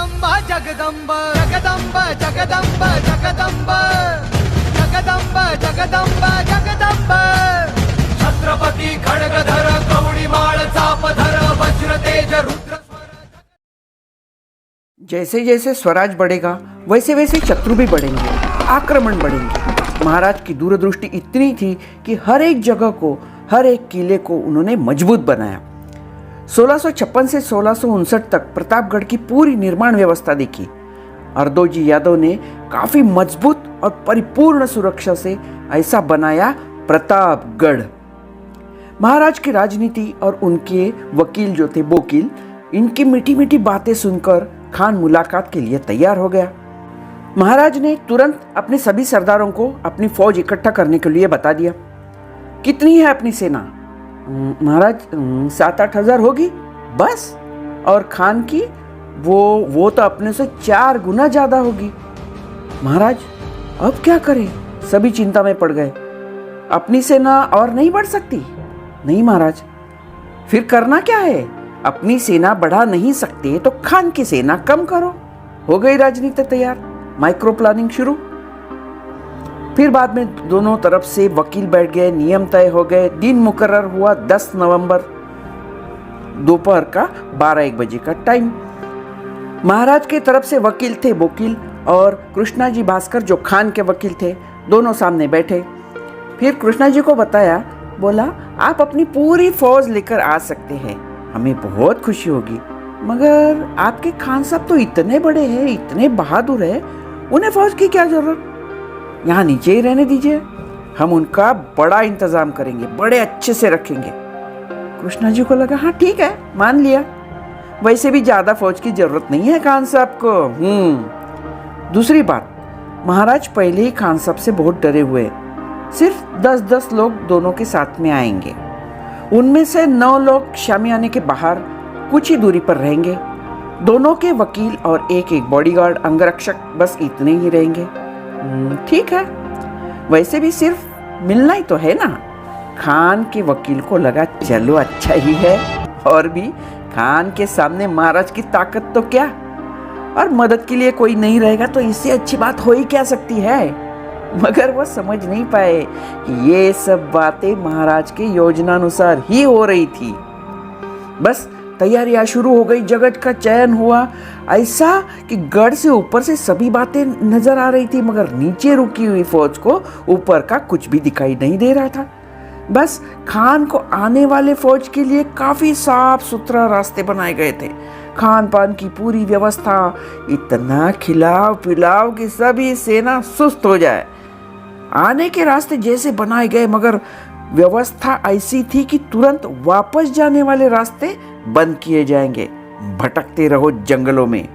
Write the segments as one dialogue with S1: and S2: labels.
S1: जगदम्ब जगदम्ब जगदम्ब जगदम्ब जगदम्ब जगदम्ब जगदम्ब जगदम्ब छत्रपती खड्गधर कवडीमाळ चापधर वज्र तेज रुद्र।
S2: जैसे जैसे स्वराज बढ़ेगा वैसे वैसे शत्रु भी बढ़ेंगे, आक्रमण बढ़ेंगे। महाराज की दूरदृष्टि इतनी थी कि हर एक जगह को, हर एक किले को उन्होंने मजबूत बनाया। 1656 से 1659 तक प्रतापगढ़ की पूरी निर्माण व्यवस्था देखी। हरदोजी यादव ने काफी मजबूत और परिपूर्ण सुरक्षा से ऐसा बनाया प्रतापगढ़। महाराज की राजनीति और उनके वकील जो थे बोकील, इनकी मीठी मीठी बातें सुनकर खान मुलाकात के लिए तैयार हो गया। महाराज ने तुरंत अपने सभी सरदारों को अपनी फौज इकट्ठा करने के लिए बता दिया। कितनी है अपनी सेना? महाराज 7-8 हजार होगी बस। और खान की वो तो अपने से 4 गुना ज्यादा होगी। महाराज अब क्या करें? सभी चिंता में पड़ गए। अपनी सेना और नहीं बढ़ सकती? नहीं महाराज। फिर करना क्या है? अपनी सेना बढ़ा नहीं सकते तो खान की सेना कम करो। हो गई राजनीति तैयार, माइक्रो प्लानिंग शुरू। फिर बाद में दोनों तरफ से वकील बैठ गए, नियम तय हो गए। दिन मुकर्रर हुआ 10 नवंबर, दोपहर का 12-1 बजे का टाइम। महाराज के तरफ से वकील थे बोकील और कृष्णा जी भास्कर जो खान के वकील थे, दोनों सामने बैठे। फिर कृष्णा जी को बताया, बोला आप अपनी पूरी फौज लेकर आ सकते हैं, हमें बहुत खुशी होगी। मगर आपके खान साहब तो इतने बड़े हैं, इतने बहादुर हैं, उन्हें फौज की क्या जरूरत? यहाँ नीचे ही रहने दीजिए, हम उनका बड़ा इंतजाम करेंगे, बड़े अच्छे से रखेंगे। कृष्णा जी को लगा हाँ ठीक है, मान लिया। वैसे भी ज्यादा फौज की जरूरत नहीं है खान साहब को। दूसरी बात, महाराज पहले ही खान साहब से बहुत डरे हुए। सिर्फ 10-10 लोग दोनों के साथ में आएंगे। उनमें से 9 लोग शामियाने के बाहर कुछ ही दूरी पर रहेंगे। दोनों के वकील और एक बॉडीगार्ड अंगरक्षक, बस इतने ही रहेंगे। ठीक है, वैसे भी सिर्फ मिलना ही तो है ना। खान के वकील को लगा चलो अच्छा ही है, और भी खान के सामने महाराज की ताकत तो क्या, और मदद के लिए कोई नहीं रहेगा तो इससे अच्छी बात हो ही क्या सकती है। मगर वो समझ नहीं पाए कि ये सब बातें महाराज के योजनानुसार ही हो रही थी। बस तैयारियां शुरू हो गई, जगह का चयन हुआ। ऐसा कि गढ़ से ऊपर से सभी बातें नजर आ रही थी, मगर नीचे रुकी हुई फौज को ऊपर का कुछ भी दिखाई नहीं दे रहा था। बस खान को आने वाले फौज के लिए काफी साफ सुथरा रास्ते बनाए गए थे। खान पान की पूरी व्यवस्था, इतना खिलाव पिलाव कि सभी सेना सुस्त हो जाए। आने के रास्ते जैसे बनाए गए, मगर व्यवस्था ऐसी थी कि तुरंत वापस जाने वाले रास्ते बंद किए जाएंगे। भटकते रहो जंगलों में।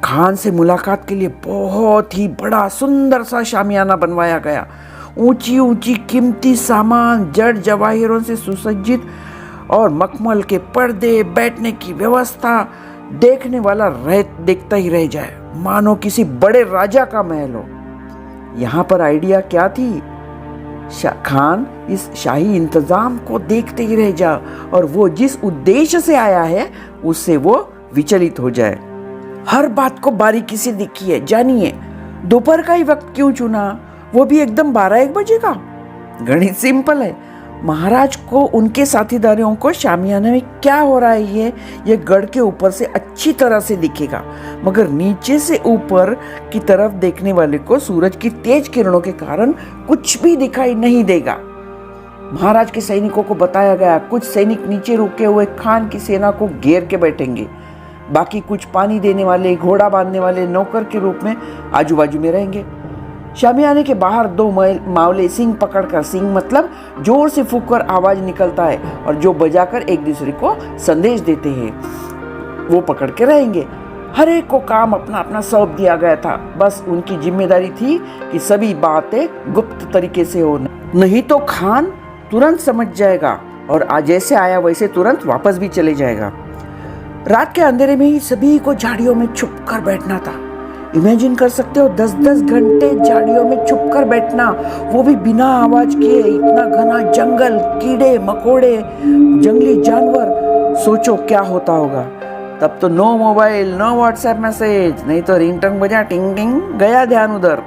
S2: खान से मुलाकात के लिए बहुत ही बड़ा सुंदर सा शामियाना बनवाया गया। ऊंची ऊंची कीमती सामान, जड़ जवाहिरों से सुसज्जित और मखमल के पर्दे, बैठने की व्यवस्था, देखने वाला देखता ही रह जाए, मानो किसी बड़े राजा का महल हो। यहाँ पर आइडिया क्या थी? खान इस शाही इंतजाम को देखते ही रह जा और वो जिस उद्देश्य से आया है उससे वो विचलित हो जाए। हर बात को बारीकी से देखिए, जानिए। दोपहर का ही वक्त क्यों चुना, वो भी एकदम 12-1 बजे का? गणित सिंपल है। महाराज को, उनके साथीदारों को शामियाने में क्या हो रहा है ये गढ़ के ऊपर से अच्छी तरह से दिखेगा, मगर नीचे से ऊपर की तरफ देखने वाले को सूरज की तेज किरणों के कारण कुछ भी दिखाई नहीं देगा। महाराज के सैनिकों को बताया गया, कुछ सैनिक नीचे रुके हुए खान की सेना को घेर के बैठेंगे, बाकी कुछ पानी देने वाले, घोड़ा बांधने वाले नौकर के रूप में आजू बाजू में रहेंगे। शामियाने के बाहर 2 मावले सींग पकड़कर, सींग मतलब जोर से फूंककर आवाज निकलता है और जो बजाकर एक दूसरे को संदेश देते हैं, वो पकड़ के रहेंगे। हर एक को काम अपना अपना सौंप दिया गया था। बस उनकी जिम्मेदारी थी कि सभी बातें गुप्त तरीके से हो, नहीं तो खान तुरंत समझ जाएगा और आज जैसे आया वैसे तुरंत वापस भी चले जाएगा। रात के अंधेरे में ही सभी को झाड़ियों में छुप कर बैठना था। इमेजिन कर सकते हो 10-10 घंटे झाड़ियों में छुप कर बैठना, वो भी बिना आवाज किए। इतना घना जंगल, कीड़े मकोड़े, जंगली जानवर, सोचो क्या होता होगा। तब तो no mobile, no WhatsApp message, नहीं तो रिंगटोन बजा, टिंग टिंग, गया ध्यान उधर।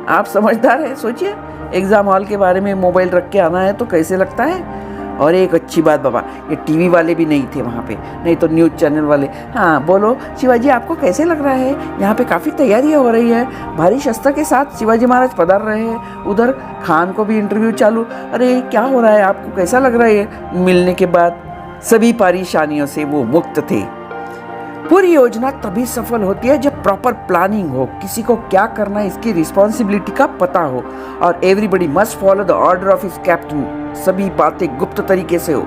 S2: आप समझदार है, सोचिए एग्जाम हॉल के बारे में मोबाइल रख के आना है तो कैसे लगता है। और एक अच्छी बात बाबा, ये टीवी वाले भी नहीं थे वहाँ पे, नहीं तो न्यूज़ चैनल वाले। हाँ बोलो शिवाजी, आपको कैसे लग रहा है? यहाँ पे काफ़ी तैयारियाँ हो रही है, भारी शस्त्र के साथ शिवाजी महाराज पधार रहे हैं। उधर खान को भी इंटरव्यू चालू। अरे क्या हो रहा है, आपको कैसा लग रहा है? मिलने के बाद सभी परेशानियों से वो मुक्त थे। पूरी योजना तभी सफल होती है जब प्रॉपर प्लानिंग हो, किसी को क्या करना है इसकी रिस्पॉन्सिबिलिटी का पता हो, और everybody must follow the order of his captain. सभी बातें गुप्त तरीके से हो,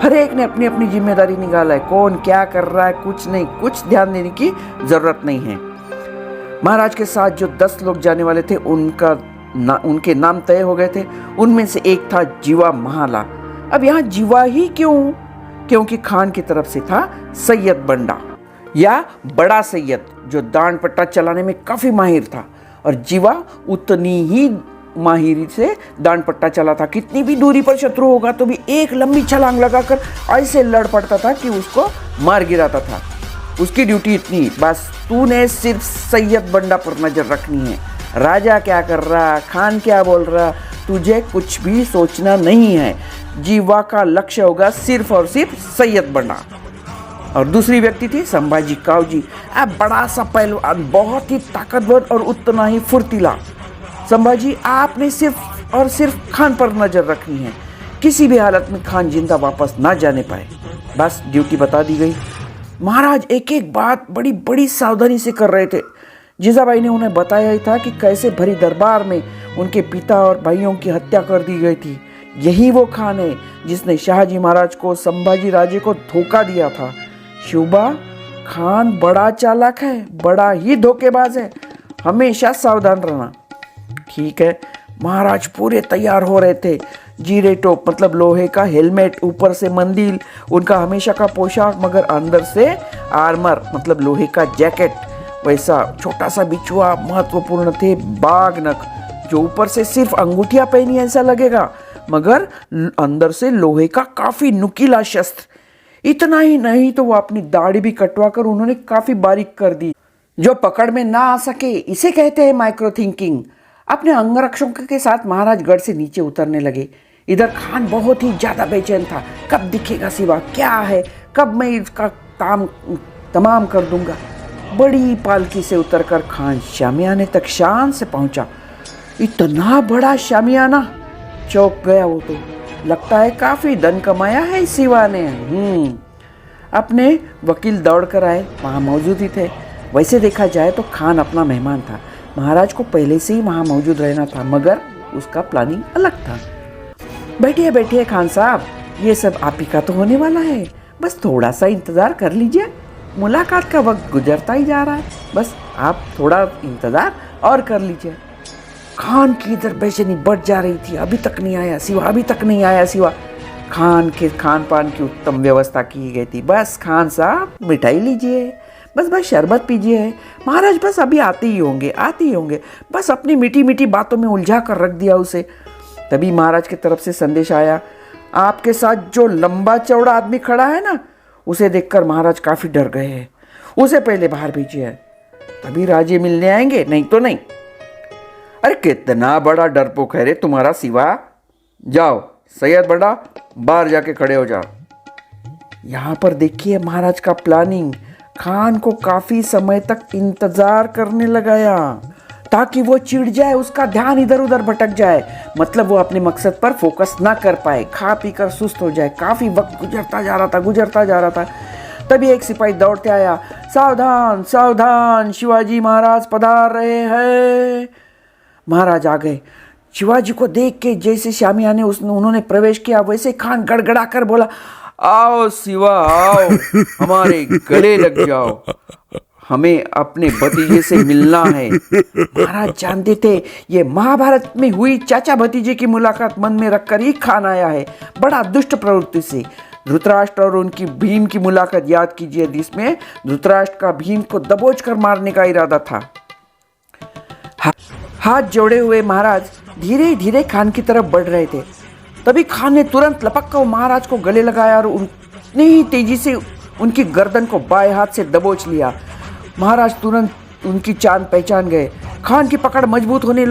S2: हर एक ने अपनी अपनी जिम्मेदारी निकाला है, कौन क्या कर रहा है कुछ नहीं, कुछ ध्यान देने की जरूरत नहीं है। महाराज के साथ जो 10 लोग जाने वाले थे उनके नाम तय हो गए थे। उनमें से एक था जीवा महाला। अब यहाँ जीवा ही क्यों? क्योंकि खान की तरफ से था सैयद बंडा या बड़ा सैयद, जो दांड पट्टा चलाने में काफी माहिर था, और जीवा उतनी ही माहिरी से दांड पट्टा चला था। कितनी भी दूरी पर शत्रु होगा तो भी एक लंबी छलांग लगाकर ऐसे लड़ पड़ता था कि उसको मार गिराता था। उसकी ड्यूटी इतनी, बस तूने सिर्फ सैयद बंडा पर नजर रखनी है। राजा क्या कर रहा, खान क्या बोल रहा, तुझे कुछ भी सोचना नहीं है। जीवा का लक्ष्य होगा सिर्फ और सिर्फ सैयद बंडा। और दूसरी व्यक्ति थी संभाजी कावजी। अब बड़ा सा पहलवान, बहुत ही ताकतवर और उतना ही फुर्तीला। संभाजी, आपने सिर्फ और सिर्फ खान पर नजर रखनी है, किसी भी हालत में खान जिंदा वापस ना जाने पाए। बस ड्यूटी बता दी गई। महाराज एक एक बात बड़ी बड़ी सावधानी से कर रहे थे। जीजाबाई ने उन्हें बताया ही था कि कैसे भरी दरबार में उनके पिता और भाइयों की हत्या कर दी गई थी। यही वो खान है जिसने शाहजी महाराज को, संभाजी राजे को धोखा दिया था। शिवबा, खान बड़ा चालाक है, बड़ा ही धोखेबाज है, हमेशा सावधान रहना। ठीक है। महाराज पूरे तैयार हो रहे थे। जीरे टोप मतलब लोहे का हेलमेट, ऊपर से मंदिल, उनका हमेशा का पोशाक, मगर अंदर से आर्मर मतलब लोहे का जैकेट। वैसा छोटा सा बिछुआ महत्वपूर्ण थे, बाघ नख, जो ऊपर से सिर्फ अंगूठियां पहनी ऐसा लगेगा, मगर अंदर से लोहे का काफी नुकीला शस्त्र। इतना ही नहीं तो वो अपनी दाढ़ी भी कटवाकर उन्होंने काफी बारीक कर दी, जो पकड़ में ना आ सके। इसे कहते हैं माइक्रो थिंकिंग। अपने अंगरक्षकों के साथ महाराज गढ़ से नीचे उतरने लगे। इधर खान बहुत ही ज्यादा बेचैन था। कब दिखेगा शिवा, क्या है, कब मैं इसका काम तमाम कर दूंगा। बड़ी पालकी से उतरकर खान शामियाने तक शान से पहुंचा। इतना बड़ा शामियाना, चौंक गया वो तो। लगता है काफी धन कमाया है शिवा ने। अपने वकील दौड़ कर आए, वहाँ मौजूद ही थे। वैसे देखा जाए तो खान अपना मेहमान था, महाराज को पहले से ही वहाँ मौजूद रहना था, मगर उसका प्लानिंग अलग था। बैठिए बैठिए खान साहब, ये सब आप ही का तो होने वाला है, बस थोड़ा सा इंतज़ार कर लीजिए। मुलाकात का वक्त गुजरता ही जा रहा है, बस आप थोड़ा इंतज़ार और कर लीजिए। खान की इधर बेचैनी बढ़ जा रही थी। अभी तक नहीं आया शिवा, अभी तक नहीं आया शिवा। खान के खान पान की उत्तम व्यवस्था की गई थी। बस खान साहब मिठाई लीजिए, बस शरबत पीजिए, महाराज बस अभी आते ही होंगे। बस अपनी मीठी मीठी बातों में उलझा कर रख दिया उसे। तभी महाराज की तरफ से संदेश आया, आपके साथ जो लंबा चौड़ा आदमी खड़ा है ना, उसे देखकर महाराज काफी डर गए हैं, उसे पहले बाहर भेजिए, तभी राजे मिलने आएंगे, नहीं तो नहीं। अरे कितना बड़ा डरपोक है रे तुम्हारा शिवा। जाओ सैयद बंडा, बाहर जाके खड़े हो जाओ। यहाँ पर देखिए महाराज का प्लानिंग। खान को काफी समय तक इंतजार करने लगाया ताकि वो चिढ़ जाए, उसका ध्यान इधर उधर भटक जाए, मतलब वो अपने मकसद पर फोकस ना कर पाए, खा पी कर सुस्त हो जाए। काफी वक्त गुजरता जा रहा था। तभी एक सिपाही दौड़ते आया, सावधान सावधान, शिवाजी महाराज पधार रहे हैं। महाराज आ गए। शिवाजी को देख के जैसे शामियाने उन्होंने प्रवेश किया, वैसे खान गड़गड़ा कर बोला, आओ शिवा आओ, हमारे गले लग जाओ, हमें अपने भतीजे से मिलना है। महाराज जानते थे ये महाभारत में हुई चाचा भतीजे की मुलाकात मन में रखकर ही खान आया है, बड़ा दुष्ट प्रवृत्ति से। धृतराष्ट्र और उनकी भीम की मुलाकात याद कीजिए, जिसमें धृतराष्ट्र का भीम को दबोच कर मारने का इरादा था। हाथ जोड़े हुए महाराज धीरे धीरे खान की तरफ बढ़ रहे थे। तभी खान ने तुरंत लपक कर महाराज को गले लगाया और उतनी ही तेजी से उनकी गर्दन को बाएं हाथ से दबोच लिया। महाराज तुरंत उनकी चाल पहचान गए। खान की पकड़ मजबूत होने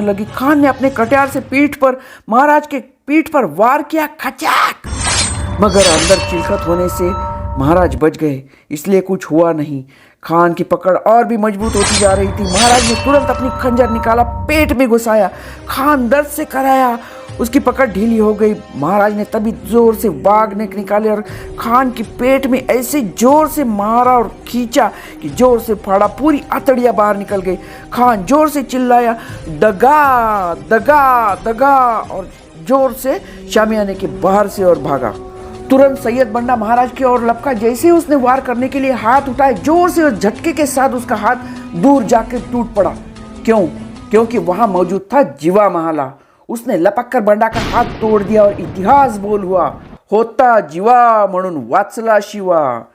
S2: लगी। खान ने अपने कटियार से महाराज के पीठ पर वार किया, खचाक। मगर अंदर चिलखत होने से महाराज बच गए, इसलिए कुछ हुआ नहीं। खान की पकड़ और भी मजबूत होती जा रही थी। महाराज ने तुरंत अपनी खंजर निकाला, पेट में घुसाया। खान दर्द से कराया, उसकी पकड़ ढीली हो गई। महाराज ने तभी जोर से बाघ ने निकाले और खान की पेट में ऐसे जोर से मारा और खींचा कि जोर से फाड़ा, पूरी आतड़ियां बाहर निकल गई। खान जोर से चिल्लाया, दगा दगा दगा, और जोर से शामियाने के बाहर से और भागा। तुरंत सैयद बंडा महाराज की ओर लपका। जैसे उसने वार करने के लिए हाथ उठाए, जोर से और झटके के साथ उसका हाथ दूर जाकर टूट पड़ा। क्योंकि वहां मौजूद था जीवा महाला। उसने लपक कर बंडा का हाथ तोड़ दिया और इतिहास बोल हुआ, होता जीवा म्हणून वाचला शिवा।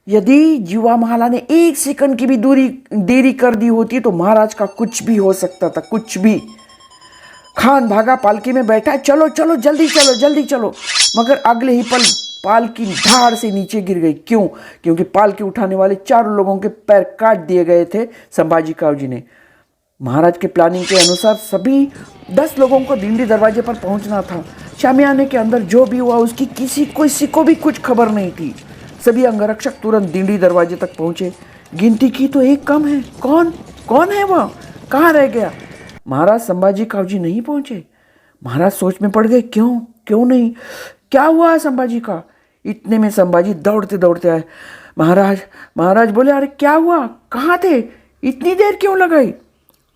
S2: यदि जीवा महाला ने 1 सेकंड की भी देरी कर दी होती तो महाराज का कुछ भी हो सकता था, कुछ भी। खान भागा, पालकी में बैठा, चलो जल्दी चलो। मगर अगले ही पल पालकी धाड़ से नीचे गिर गई। क्योंकि पालकी उठाने वाले 4 लोगों के पैर काट दिए गए थे संभाजी कावजी ने। महाराज के प्लानिंग के अनुसार सभी 10 लोगों को दिंडी दरवाजे पर पहुंचना था। शामियाने के अंदर जो भी हुआ उसकी किसी को भी कुछ खबर नहीं थी। सभी अंगरक्षक तुरंत दिंडी दरवाजे तक पहुंचे। गिनती की तो एक कम है। कौन है वह? कहाँ रह गया? महाराज संभाजी कावजी नहीं पहुंचे। महाराज सोच में पड़ गए, क्यों नहीं? क्या हुआ संभाजी का? इतने में संभाजी दौड़ते आए। महाराज बोले, अरे क्या हुआ? कहाँ थे? इतनी देर क्यों लगाई?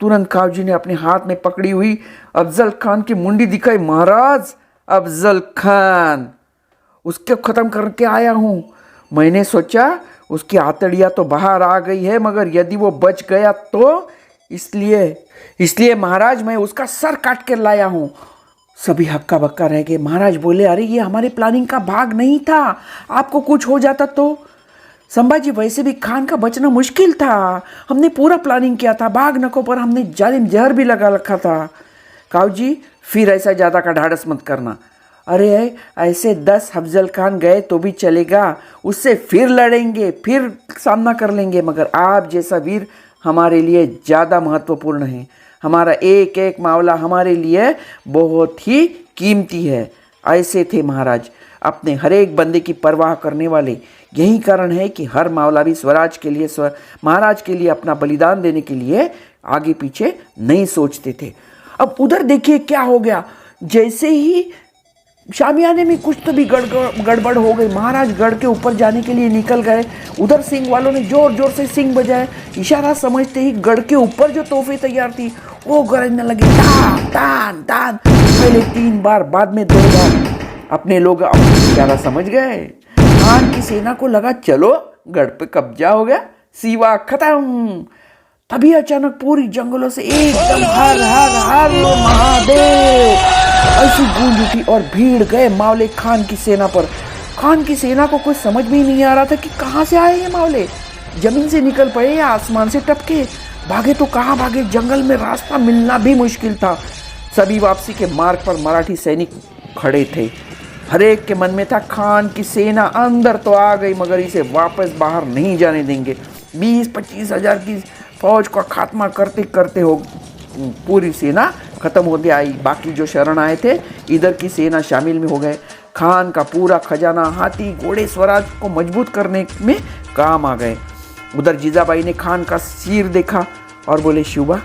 S2: तुरंत कावजी ने अपने हाथ में पकड़ी हुई अफजल खान की मुंडी दिखाई। महाराज, अफजल खान, उसके खत्म करके आया हूं। मैंने सोचा उसकी आतड़ियां तो बाहर आ गई है, मगर यदि वो बच गया तो इसलिए महाराज मैं उसका सर काट कर लाया हूं। सभी हक्का बक्का रह गए। महाराज बोले, अरे ये हमारी प्लानिंग का भाग नहीं था, आपको कुछ हो जाता तो? संभाजी, वैसे भी खान का बचना मुश्किल था। हमने पूरा प्लानिंग किया था, बाघ नखों पर हमने जालिम जहर भी लगा रखा था। कावजी, फिर ऐसा ज़्यादा का ढाढ़स मत करना। अरे ऐसे 10 अफजल खान गए तो भी चलेगा, उससे फिर लड़ेंगे, फिर सामना कर लेंगे, मगर आप जैसा वीर हमारे लिए ज़्यादा महत्वपूर्ण है। हमारा एक एक मामला हमारे लिए बहुत ही कीमती है। ऐसे थे महाराज, अपने हर एक बंदे की परवाह करने वाले। यही कारण है कि हर मावला भी स्वराज के लिए, महाराज के लिए अपना बलिदान देने के लिए आगे पीछे नहीं सोचते थे। अब उधर देखिए क्या हो गया। जैसे ही शामियाने में कुछ तो भी गड़बड़ हो गई। महाराज गढ़ के ऊपर जाने के लिए निकल गए। उधर सिंह वालों ने जोर से सिंह बजाए। इशारा समझते ही गढ़ के ऊपर जो तोहफे तैयार थी वो गरजने लगे, तान तान। पहले 3 बार, बाद में 2 बार। अपने लोग इशारा समझ गए। खान की सेना को लगा चलो गढ़ पे कब्जा हो गया, सीवा खत्म। तभी अचानक पूरी जंगलों से एकदम हर हर हर महादेव ऐसी गूंज उठी और भीड़ गए मावले खान की सेना पर। खान की सेना को कुछ समझ में ही नहीं आ रहा था कि कहाँ से आए ये मावले। जमीन से निकल पड़े या आसमान से टपके। भागे तो कहाँ भागे, जंगल में रास्ता मिलना भी मुश्किल था। सभी वापसी के मार्ग पर मराठी सैनिक खड़े थे। हर एक के मन में था, खान की सेना अंदर तो आ गई मगर इसे वापस बाहर नहीं जाने देंगे। 20-25 हजार की फौज का खात्मा करते करते हो पूरी सेना खत्म होते आई। बाकी जो शरण आए थे इधर की सेना शामिल में हो गए। खान का पूरा खजाना, हाथी घोड़े स्वराज को मजबूत करने में काम आ गए। उधर जीजाबाई ने खान का सिर देखा और बोले, शिवबा,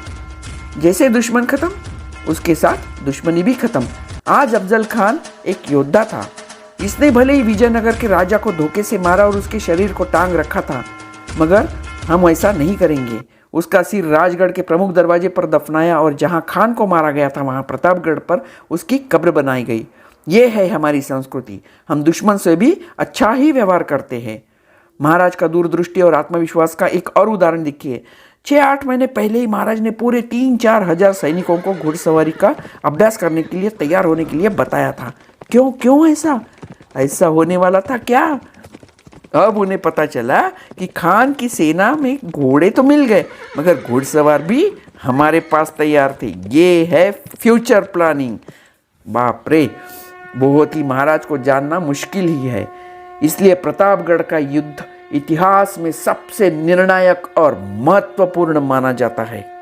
S2: जैसे दुश्मन खत्म उसके साथ दुश्मनी भी खत्म। आज अफजल खान एक योद्धा था। इसने भले ही विजयनगर के राजा को धोखे से मारा और उसके शरीर को टांग रखा था, मगर हम ऐसा नहीं करेंगे। उसका सिर राजगढ़ के प्रमुख दरवाजे पर दफनाया और जहां खान को मारा गया था वहां प्रतापगढ़ पर उसकी कब्र बनाई गई। ये है हमारी संस्कृति। हम दुश्मन से भी अच्छा ही व्यवहार करते हैं। महाराज का दूरदृष्टि और आत्मविश्वास का एक और उदाहरण देखिए। 6-8 महीने पहले ही महाराज ने पूरे 3-4 हजार सैनिकों को घुड़सवारी का अभ्यास करने के लिए तैयार होने के लिए बताया था। क्यों ऐसा होने वाला था क्या? अब उन्हें पता चला कि खान की सेना में घोड़े तो मिल गए मगर घुड़सवार भी हमारे पास तैयार थे। ये है फ्यूचर प्लानिंग। बाप रे, बहुत ही महाराज को जानना मुश्किल ही है। इसलिए प्रतापगढ़ का युद्ध इतिहास में सबसे निर्णायक और महत्वपूर्ण माना जाता है।